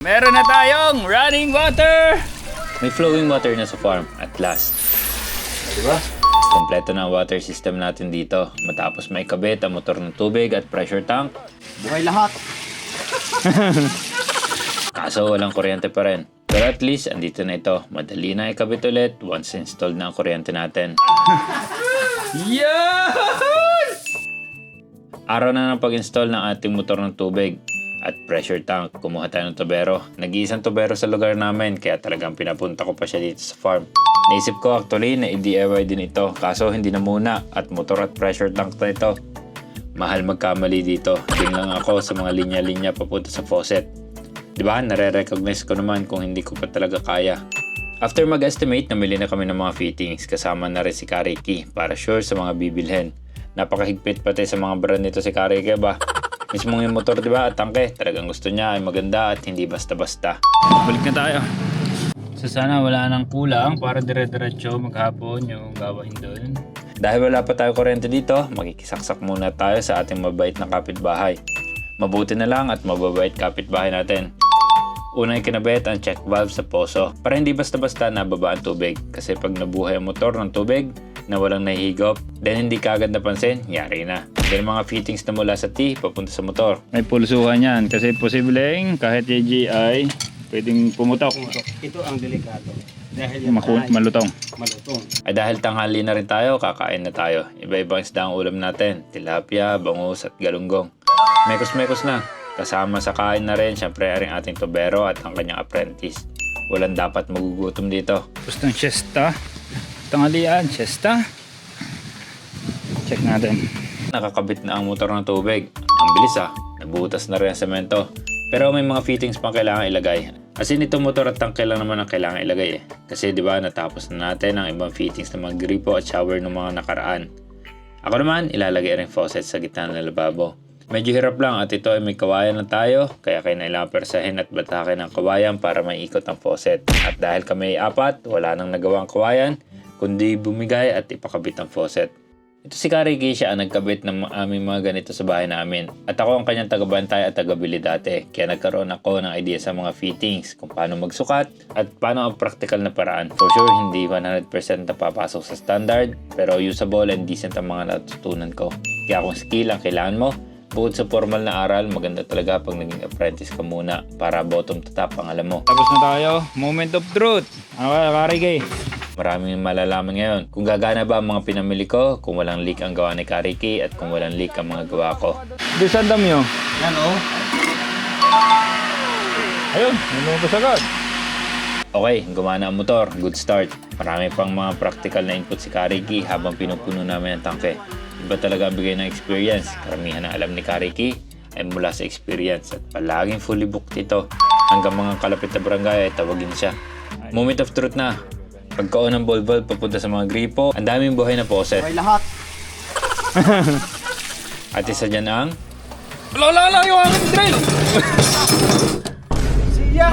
Meron na tayong running water! May flowing water na sa farm at last. Diba? Kompleto na ang water system natin dito. Matapos may kabit ang motor ng tubig at pressure tank. Buhay lahat! Kaso walang kuryente pa rin. Pero at least andito na ito. Madali na ikabit ulit once installed na ang kuryente natin. Yan! Araw na ng pag-install ng ating motor ng tubig at pressure tank. Kumuha tayo ng tubero. Nag-iisang tubero sa lugar namin kaya talagang pinapunta ko pa siya dito sa farm. Naisip ko actually na i-DIY din ito kaso hindi na muna at motor at pressure tank na ito. Mahal magkamali dito. Din lang ako sa mga linya-linya papunta sa faucet. Diba? Nare-recognize ko naman kung hindi ko pa talaga kaya. After mag-estimate, namili na kami ng mga fittings kasama na rin si Kariki para sure sa mga bibilhin. Napakahigpit pati sa mga brand nito si Kariki ba? Mismong yung motor diba at tangke, talagang gusto niya ay maganda at hindi basta-basta. Balik na tayo. So sana wala nang kulang para dire-diretso maghapon yung gawain doon. Dahil wala pa tayo kuryente dito, makikisaksak muna tayo sa ating mabait na kapitbahay. Mabuti na lang at mababait kapitbahay natin. Una ay kinabit ang check valve sa poso para hindi basta-basta nababa ang tubig. Kasi pag nabuhay ang motor ng tubig na walang nahihigop, then hindi kagad napansin, yari na. Then mga fittings na mula sa T papunta sa motor. May pulsuhan yan kasi posibleng kahit AGI pwedeng pumutok. Ito ang delikado. Dahil yung Malutong. malutong. Ay dahil tanghali na rin tayo, kakain na tayo. Iba-ibang isda ang ulam natin. Tilapia, bangus at galunggong. Mekos-mekos na. Kasama sa kain na rin, syempre ang ating tubero at ang kanyang apprentice. Walang dapat magugutom dito. Tapos ng siesta. Tanghalian, siesta. Check natin. Nakakabit na ang motor ng tubig. Ang bilis nabutas na rin ang semento. Pero may mga fittings pang kailangan ilagay. Kasi nito motor at tangke lang naman ang kailangan ilagay Kasi di ba natapos na natin ang ibang fittings ng mga gripo at shower ng mga nakaraan. Ako naman ilalagay rin faucet sa gitna ng lababo. Medyo hirap lang at ito ay may kawayan na tayo kaya kailangan persahin at batakin ng kawayan para maikot ang faucet. At dahil kami ay apat, wala nang nagawang kawayan kundi bumigay at ipakabit ang faucet. Ito si Kariki, siya ang nagkabit ng aming mga ganito sa bahay namin. At ako ang kanyang tagabantay at tagabili dati. Kaya nagkaroon ako ng idea sa mga fittings, kung paano magsukat at paano ang practical na paraan. For sure, hindi 100% napapasok sa standard, pero usable and decent ang mga natutunan ko. Kaya kung skill ang kailangan mo, bukod sa formal na aral, maganda talaga pag naging apprentice ka muna para bottom to top ang alam mo. Tapos na tayo. Moment of truth. Ano ka, Kariki? Maraming malalaman ngayon kung gagana ba ang mga pinamili ko, kung walang leak ang gawa ni Kariki at kung walang leak ang mga gawa ko. Disandam nyo. Yan o. Ayun, lumabas agad. Okay, gumana ang motor. Good start. Marami pang mga practical na input si Kariki habang pinupuno namin ang tangke. Iba talaga ang bigay ng experience. Karamihan na alam ni Kariki ay mula sa experience at palaging fully booked ito. Hanggang mga kalapit na barangay ay tawagin siya. Moment of truth na. Pagka-on ng ball valve papunta sa mga gripo, ang daming buhay na faucet. Buhay lahat. At isa dyan ang... Wala yung aking drill! Siya!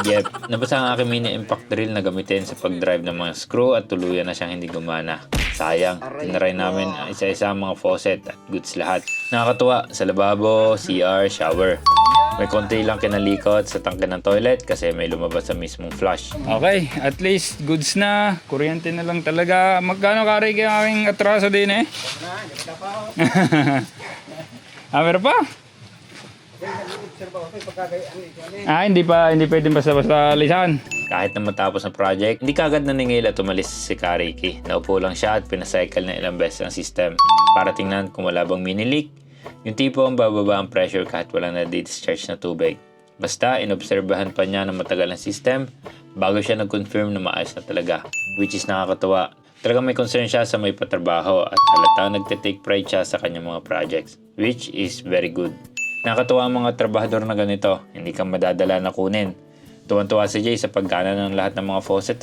Yep, nabasa ang aking mini impact drill na gamitin sa pag-drive ng mga screw at tuluyan na siyang hindi gumana. Sayang, tinaray namin ang isa-isa ang mga faucet at goods lahat. Nakakatuwa sa lababo, CR, shower. May konti lang kinalikot sa tangke ng toilet kasi may lumabas sa mismong flush. Okay, at least goods na. Kuryente na lang talaga. Magkano Kariki ang aking atraso din meron pa? Hindi pwedeng basta-basta lisan. Kahit na matapos ang project, hindi kagad naningil at umalis si Kariki. Naupo lang siya at pinacycle na ilang beses ang system para tingnan kung wala bang mini leak. Yung tipo ang bababa ang pressure kahit wala na discharge na tubig. Basta, inobserbahan pa niya na matagal ang system bago siya nag-confirm na maayos na talaga. Which is nakakatuwa. Talagang may concern siya sa may patrabaho at halatang nagte-take pride siya sa kanyang mga projects. Which is very good. Nakakatuwa ang mga trabahador na ganito. Hindi ka madadala na kunin. Tuwan-tuwa si Jay sa paggana ng lahat ng mga faucet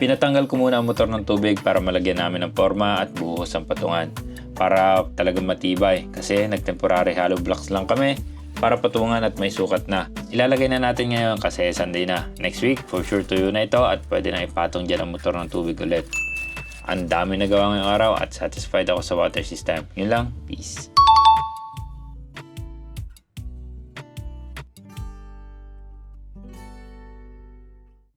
Pinatanggal ko muna ang motor ng tubig para malagyan namin ng forma at buhos ang patungan. Para talagang matibay kasi nag-temporary hollow blocks lang kami para patungan at may sukat na. Ilalagay na natin ngayon kasi Sunday na. Next week, for sure tuyo na ito at pwede na ipatong dyan ang motor ng tubig ulit. Ang dami nagawa ngayong araw at satisfied ako sa water system. Yun lang, peace.